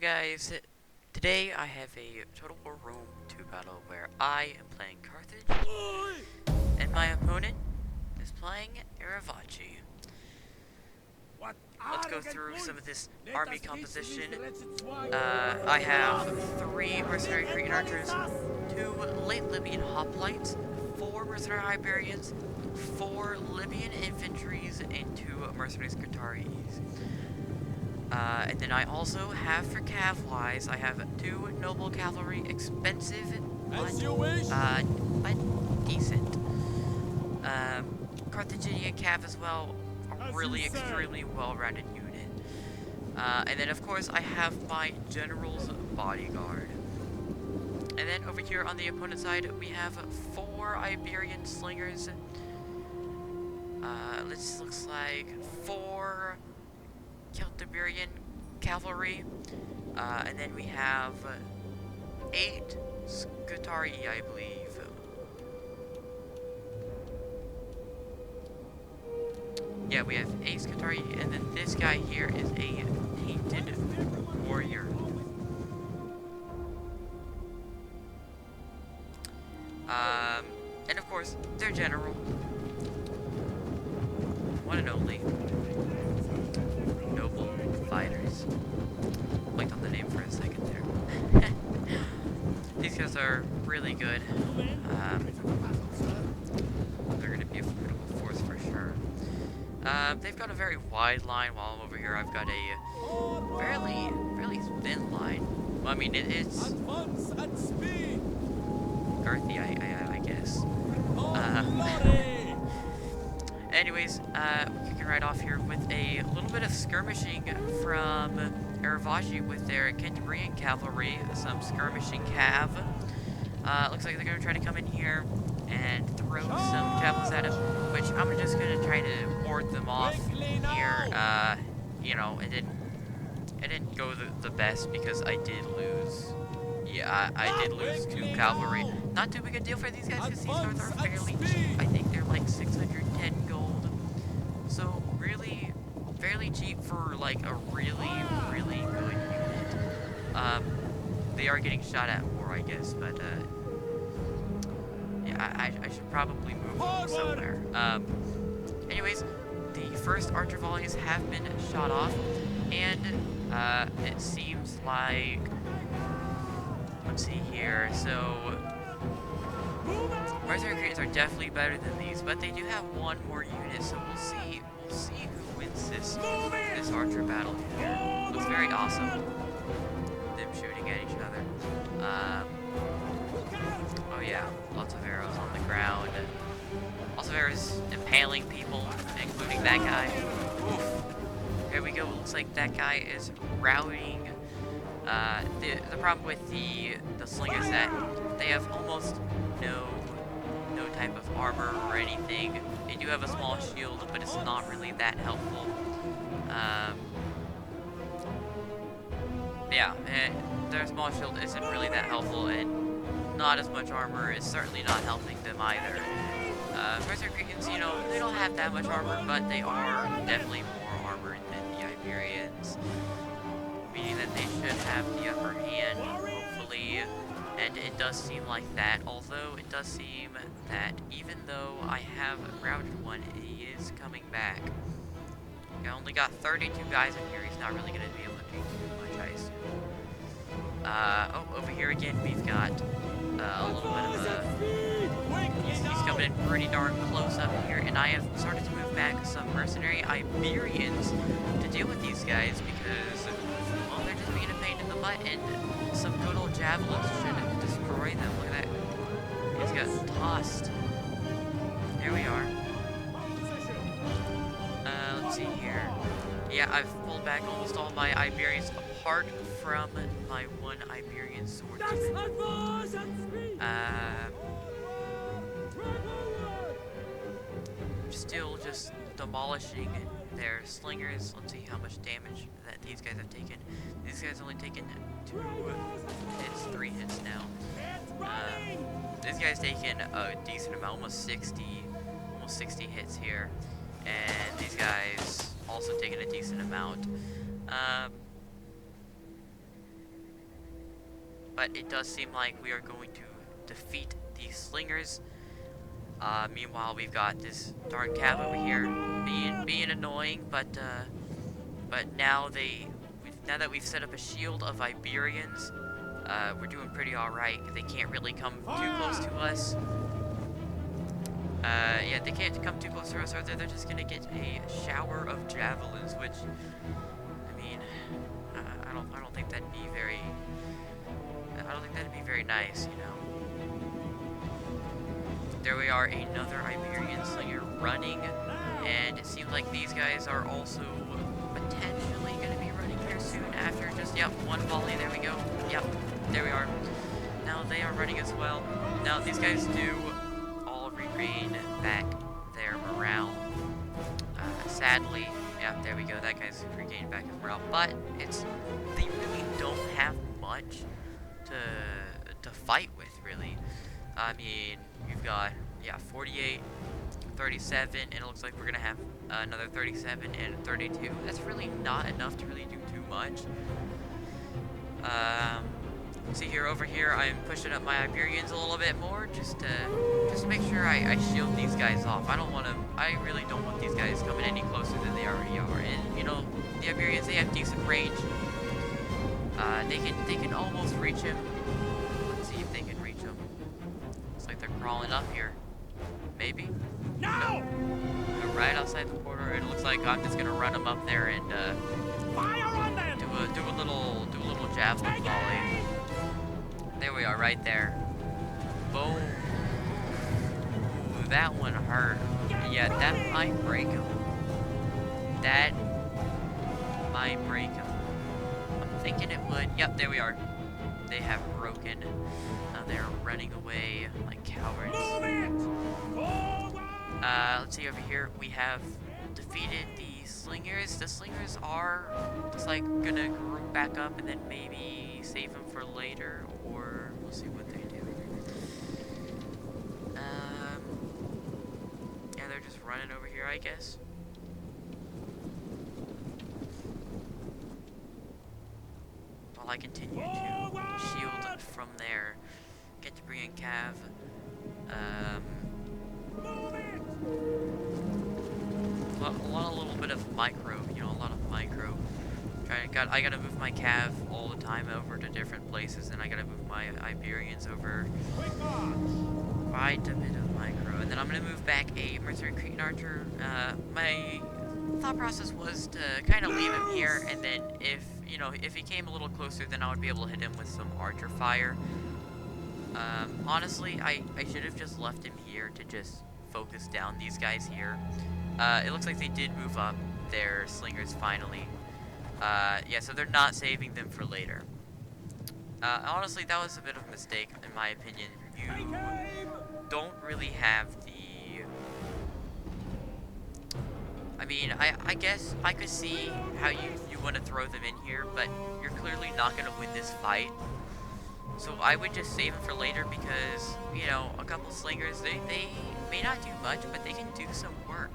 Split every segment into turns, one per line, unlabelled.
guys, today I have a Total War Rome 2 battle where I am playing Carthage and my opponent is playing Arevaci. Let's go through some of this army composition. I have 3 mercenary Cretan archers, 2 late Libyan hoplites, 4 mercenary Iberians, 4 Libyan infantries, and 2 mercenary Scutaris. And then I also have for cav-wise, I have 2 noble cavalry, expensive, but decent. Carthaginian cav as well, a really extremely well-rounded unit. And then of course I have my general's bodyguard. And then over here on the opponent side, we have 4 Iberian slingers. This looks like 4 Celtiberian cavalry, and then we have 8 Scutarii, I believe. Yeah, we have 8 Scutarii, and then this guy here is a painted warrior. And of course, their general, one and only, noble fighters. Clicked on the name for a second there. These guys are really good. They're going to be a formidable force for sure. They've got a very wide line, while I'm over here I've got a fairly thin line. Well, I mean, it's girthy, I guess. Anyways, we're kicking right off here with a little bit of skirmishing from Arevaci with their Cantabrian cavalry, some skirmishing cav. Looks like they're going to try to come in here and throw some javelins at him, which I'm just going to try to ward them off here. You know, it didn't go the best because I did lose. Yeah, I did lose 2 cavalry. Not too big a deal for these guys because these guys are fairly cheap. I think they're like 610 gold. So really, fairly cheap for like a really good unit. They are getting shot at more, I guess, but yeah, I should probably move them somewhere. Anyways, the first archer volleys have been shot off, and it seems like, let's see here, so mercenary Cretans are definitely better than these, but they do have 1 more unit, so we'll see who wins this archer battle here. Looks very awesome, them shooting at each other. Oh yeah, lots of arrows on the ground, lots of arrows impaling people, including that guy. Oof. Here we go, looks like that guy is routing. The problem with the slingers is that they have almost no type of armor or anything. They do have a small shield, but it's not really that helpful. Yeah, their small shield isn't really that helpful, and not as much armor is certainly not helping them either. Mercenary Cretans, you know, they don't have that much armor, but they are definitely more armored than the Iberians, meaning that they should have the upper hand, hopefully. And it does seem like that, although it does seem that even though I have routed one, he is coming back. I only got 32 guys in here, he's not really going to be able to do too much, I assume. Oh, over here again, we've got a little bit of a... He's coming in pretty darn close up here, and I have started to move back some mercenary Iberians to deal with these guys because, well, they're just being a pain in the butt, and some good old javelins should destroy them. Look at that. He's got tossed. There we are. Let's see here. Yeah, I've pulled back almost all my Iberians apart from my 1 Iberian swordsman. Still just demolishing their slingers. Let's see how much damage that these guys have taken. These guys only taken 2 hits, 3 hits now. This guy's taken a decent amount, almost 60 hits here, and these guys also taken a decent amount. but it does seem like we are going to defeat these slingers. Meanwhile, we've got this darn cav over here being annoying, but now now that we've set up a shield of Iberians, we're doing pretty alright. They can't really come too close to us. Yeah, they can't come too close to us, or they're just gonna get a shower of javelins, which, I mean, I don't think that'd be very, nice, you know. There we are, another Iberian slinger running, and it seems like these guys are also potentially gonna be running here soon after just, yep, one volley, there we go, yep, there we are. Now they are running as well. Now these guys do all regain back their morale. Sadly, yeah, there we go, that guy's regained back his morale, but they really don't have much to fight with, really. I mean, you've got, yeah, 48, 37, and it looks like we're gonna have another 37 and 32. That's really not enough to really do too much. See here, over here, I'm pushing up my Iberians a little bit more, just to make sure I shield these guys off. I really don't want these guys coming any closer than they already are. And, you know, the Iberians, they have decent range. They can almost reach him. Let's see if they can reach him. Looks like they're crawling up here. Maybe? No! They're right outside the border, and it looks like I'm just gonna run them up there and
Fire on them!
do a little javelin volley. There we are, right there. Boom. Ooh, that one hurt. Yeah, that might break him. That might break him. I'm thinking it would. Yep, there we are. They have broken. Now they're running away like cowards. Let's see over here. We have defeated the slingers. The slingers are just like gonna group back up and then maybe save them for later, or we'll see what they do. Yeah, they're just running over here, I guess. While I continue to shield from there, get to bring in Cav. A little bit of micro, you know, a lot of micro. I gotta move my Cav all the time over to different places, and I gotta move my Iberians over quite a bit of micro. And then I'm gonna move back a Mercenary Cretan Archer. My thought process was to kind of leave him here, and then if he came a little closer, then I would be able to hit him with some Archer fire. Honestly, I should have just left him here to just focus down these guys here. It looks like they did move up their slingers finally. Yeah, so they're not saving them for later. Honestly, that was a bit of a mistake, in my opinion. You don't really have the... I mean, I guess I could see how you want to throw them in here, but you're clearly not going to win this fight. So I would just save them for later because, you know, a couple slingers, they may not do much, but they can do some work.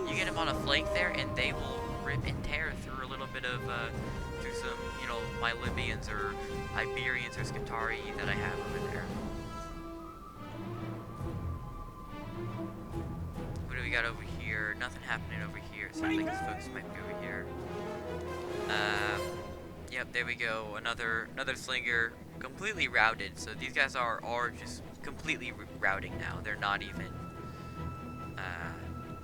You get them on a flank there, and they will rip and tear through a little bit of, through some, you know, my Libyans or Iberians or Scutari that I have over there. What do we got over here? Nothing happening over here. Seems like his folks might be over here. Yep, there we go. Another slinger, completely routed. So these guys are just completely routing now. They're not even,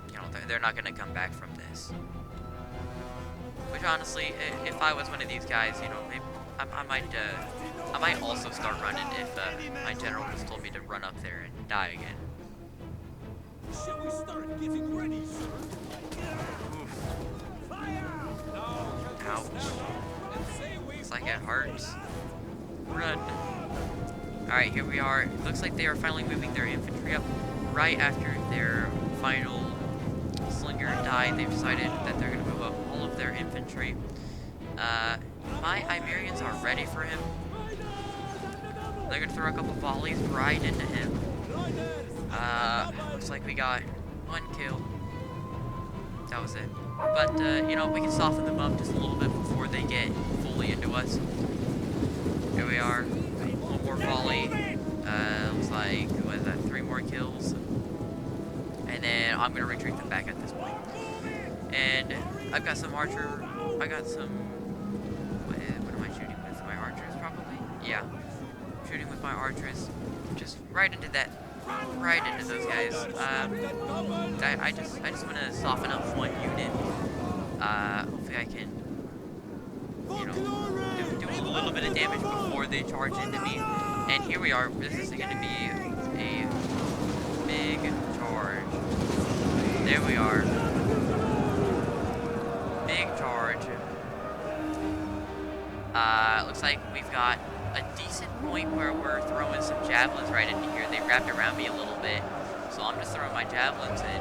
you know, they're not gonna come back from this. Which honestly, if I was one of these guys, you know, maybe I might also start running if my general just told me to run up there and die again.
Shall we start getting ready, sir?
Oof. Ouch. Looks like it hurts. Run. Alright, here we are. It looks like they are finally moving their infantry up. Right after their final slinger died, they've decided that they're going to move up all of their infantry. My Iberians are ready for him. They're going to throw a couple volleys right into him. Looks like we got one kill. That was it. But, you know, we can soften them up just a little bit before they get fully into us. Here we are. I'm gonna retreat them back at this point. And I've got some archer. I got some. What am I shooting with? My archers, probably. Yeah, shooting with my archers, just right into that, right into those guys. I just want to soften up one unit. Hopefully I can, you know, do a little bit of damage before they charge into me. And here we are. This is going to be a big charge. There we are. Big charge. Looks like we've got a decent point where we're throwing some javelins right into here. They wrapped around me a little bit, so I'm just throwing my javelins in.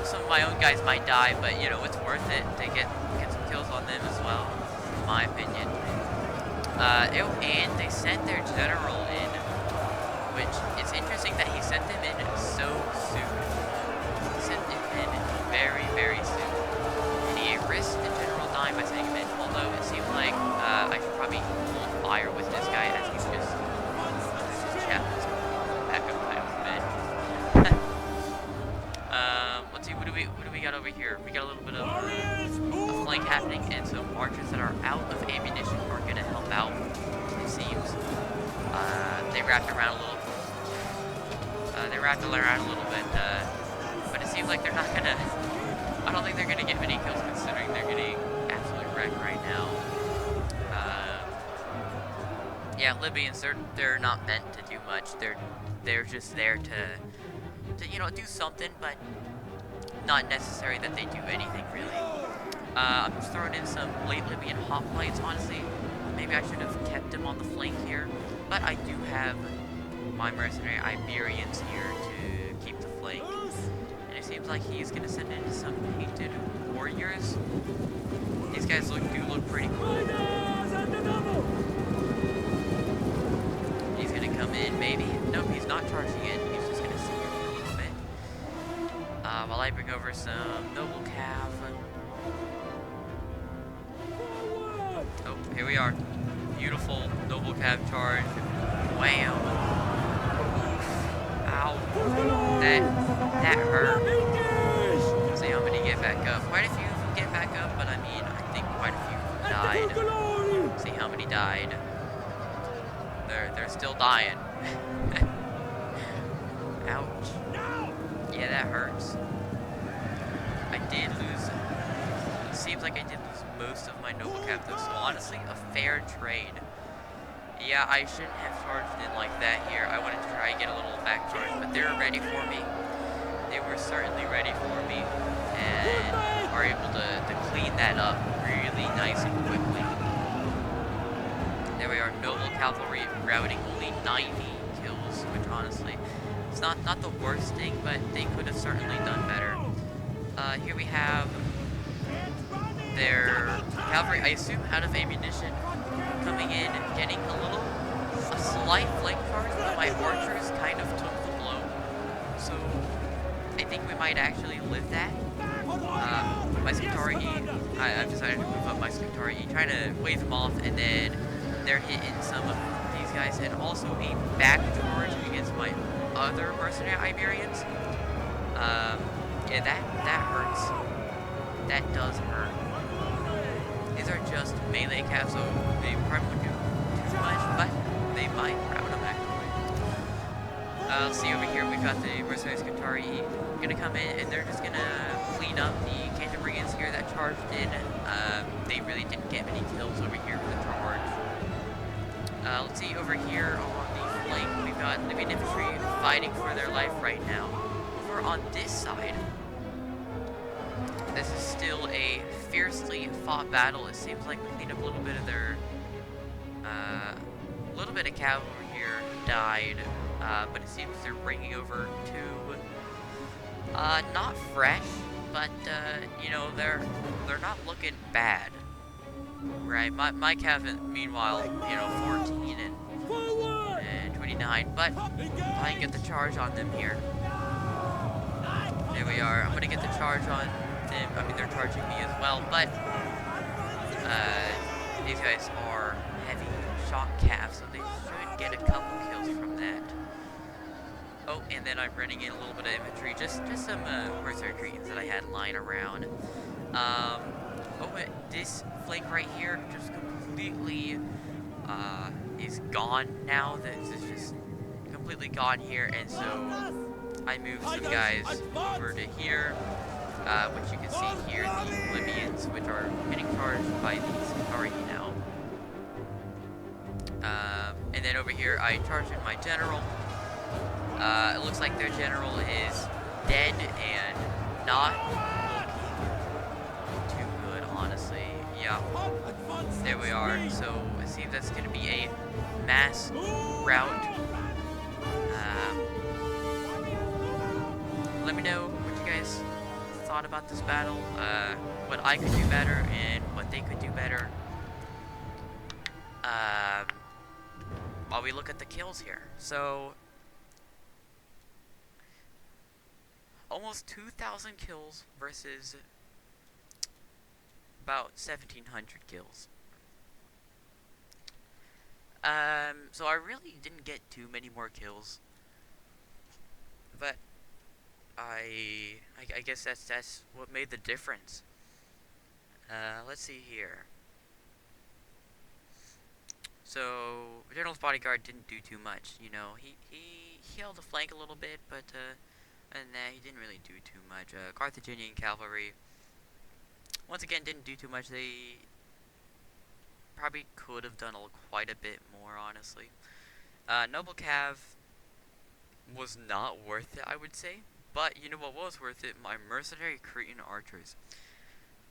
Some of my own guys might die, but you know, it's worth it to get some kills on them as well, in my opinion. And they sent their general in, which it's interesting that he sent them in so soon. He sent them in very, very soon. And he risked the general dying by sending him in, although it seemed like I should probably hold fire with this guy as he's just chaplains back up my own men. Let's see, what do we got over here? We got a little bit of a flank happening, and some archers that are out of ammunition are gonna help out, it seems. They wrapped around a little. They wrapped around a little bit, but it seems like they're not gonna. I don't think they're gonna get many kills considering they're getting absolutely wrecked right now. Yeah, Libyans, they're not meant to do much. They're just there to you know, do something, but not necessary that they do anything really. I'm just throwing in some late Libyan hoplites, honestly. Maybe I should have kept them on the flank here, but I do have my mercenary Iberians here to keep the flank. And it seems like he's gonna send in some painted warriors. These guys do look pretty cool. He's gonna come in, maybe. Nope, he's not charging in. He's just gonna see here for a little bit. While I bring over some noble cav. Oh, here we are. Beautiful noble cav charge. Wham! Ow! That hurt. Let's see how many get back up. Quite a few get back up, but I mean, I think quite a few died. Let's see how many died. They're still dying. Ouch. Yeah, that hurts. I did lose. It seems like I did lose most of my noble cap though, so honestly, a fair trade. Yeah, I shouldn't have charged in like that here. I wanted to try and get a little back charge, but they were ready for me. They were certainly ready for me, and are able to clean that up really nice and quickly. There we are, noble cavalry routing only 90 kills, which honestly, it's not the worst thing, but they could have certainly done better. Here we have their cavalry, I assume out of ammunition, coming in, getting a slight flank charge, but my archers kind of took the blow. So I think we might actually live that. My Scutari, I've decided to move up my Scutari, trying to wave them off, and then they're hitting some of these guys, and also a back charge against my other mercenary Iberians. Yeah, that hurts. That does hurt. These are just melee calves, so they probably wouldn't do too much, but they might route them actually. Let's see over here, we've got the mercenary Scutari gonna come in, and they're just gonna clean up the Cantabrians here that charged in. They really didn't get many kills over here with the charge. Let's see over here on the flank, we've got Libyan infantry fighting for their life right now. Over on this side, this is still a fiercely fought battle. It seems like we cleaned up a little bit of their, little bit of cavalry here died, but it seems they're bringing over two, not fresh, but, you know, they're not looking bad. Right, my cav, meanwhile, you know, 14 and 29, but I can get the charge on them here. There we are. I'm gonna get the charge on them. I mean, they're charging me as well, but these guys are heavy shock calves, so they should get a couple kills from that. Oh, and then I'm running in a little bit of infantry, just some Berserker Cretans that I had lying around. Oh, but this flank right here just completely is gone now. This is just completely gone here, and so I moved some guys over to here, which you can see here, the Libyans, which are getting charged by the Scutari now. And then over here, I charged in my general. It looks like their general is dead and not looking too good, honestly. Yeah, there we are. So it seems that's going to be a mass rout. Let me know what you guys thought about this battle, what I could do better, and what they could do better. Um, while we look at the kills here. So, almost 2,000 kills versus about 1,700 kills. So I really didn't get too many more kills, but I guess that's what made the difference. Let's see here. So General's bodyguard didn't do too much, you know. He held the flank a little bit, but and he didn't really do too much. Carthaginian cavalry once again didn't do too much. They probably could have done quite a bit more, honestly. Noble Cav was not worth it, I would say. But you know what was worth it? My mercenary Cretan archers.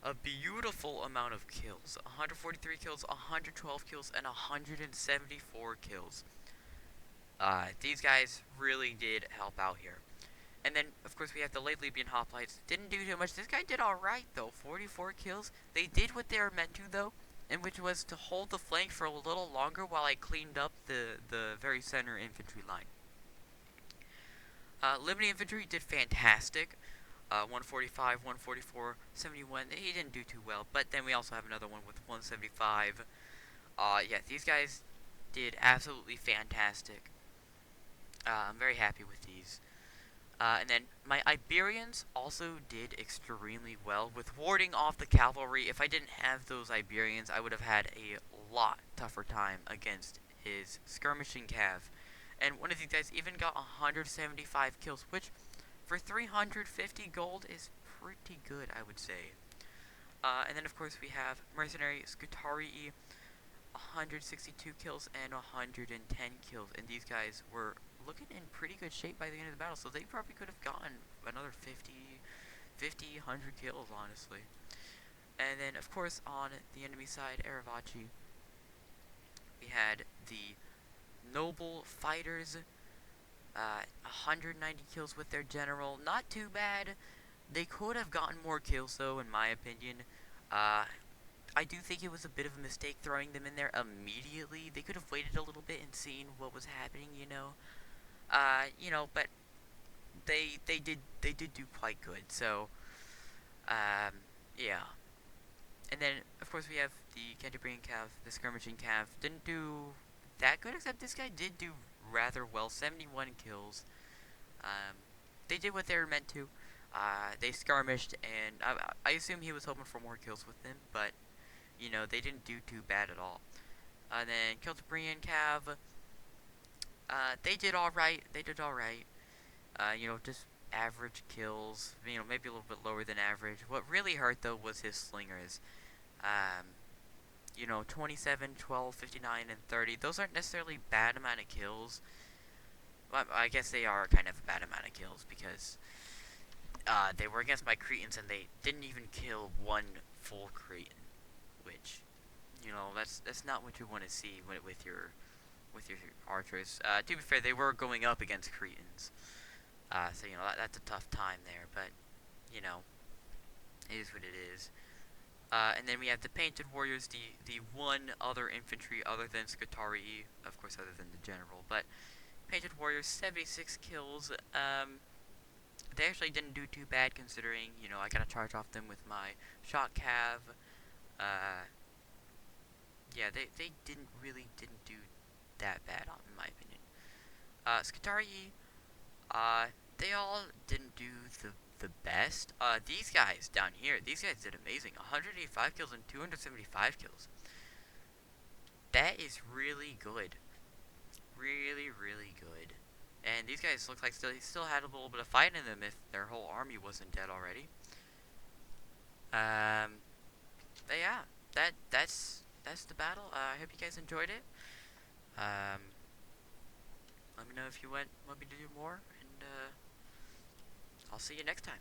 A beautiful amount of kills. 143 kills, 112 kills, and 174 kills. These guys really did help out here. And then, of course, we have the late Libyan hoplites. Didn't do too much. This guy did alright, though. 44 kills. They did what they were meant to, though, and which was to hold the flank for a little longer while I cleaned up the very center infantry line. Libyan infantry did fantastic. 145, 144, 71. He didn't do too well, but then we also have another one with 175. Yeah, these guys did absolutely fantastic. I'm very happy with these. And then my Iberians also did extremely well with warding off the cavalry. If I didn't have those Iberians, I would have had a lot tougher time against his skirmishing cav. And one of these guys even got 175 kills, which for 350 gold is pretty good, I would say. And then of course we have mercenary Scutari, 162 kills and 110 kills, and these guys were looking in pretty good shape by the end of the battle, so they probably could have gotten another 50, 100 kills, honestly. And then, of course, on the enemy side, Arevaci, we had the noble fighters, 190 kills with their general. Not too bad. They could have gotten more kills, though, in my opinion. I do think it was a bit of a mistake throwing them in there immediately. They could have waited a little bit and seen what was happening, you know. But they did do quite good. So, yeah. And then of course we have the Cantabrian Cav, the skirmishing Cav. Didn't do that good, except this guy did do rather well. 71 kills. They did what they were meant to. They skirmished, and I assume he was hoping for more kills with them, but you know they didn't do too bad at all. And then Celtibrian Cav. They did alright. They did alright. Just average kills. Maybe a little bit lower than average. What really hurt, though, was his slingers. 27, 12, 59, and 30. Those aren't necessarily bad amount of kills. Well, I guess they are kind of a bad amount of kills, because they were against my Cretans, and they didn't even kill one full Cretan. Which, that's not what you want to see with your archers. To be fair, they were going up against Cretans. So, that's a tough time there, but, it is what it is. And then we have the Painted Warriors, the one other infantry other than Scutari, of course, other than the general, but Painted Warriors, 76 kills. They actually didn't do too bad, considering, I gotta charge off them with my shot cav. Yeah, they didn't do that bad, in my opinion. Scutari, They all didn't do the best. These guys down here, these guys did amazing. 185 kills and 275 kills. That is really good. Really, really good. And these guys look like they still had a little bit of fight in them if their whole army wasn't dead already. But yeah, that's the battle. I hope you guys enjoyed it. Let me know if you want me to do more, and I'll see you next time.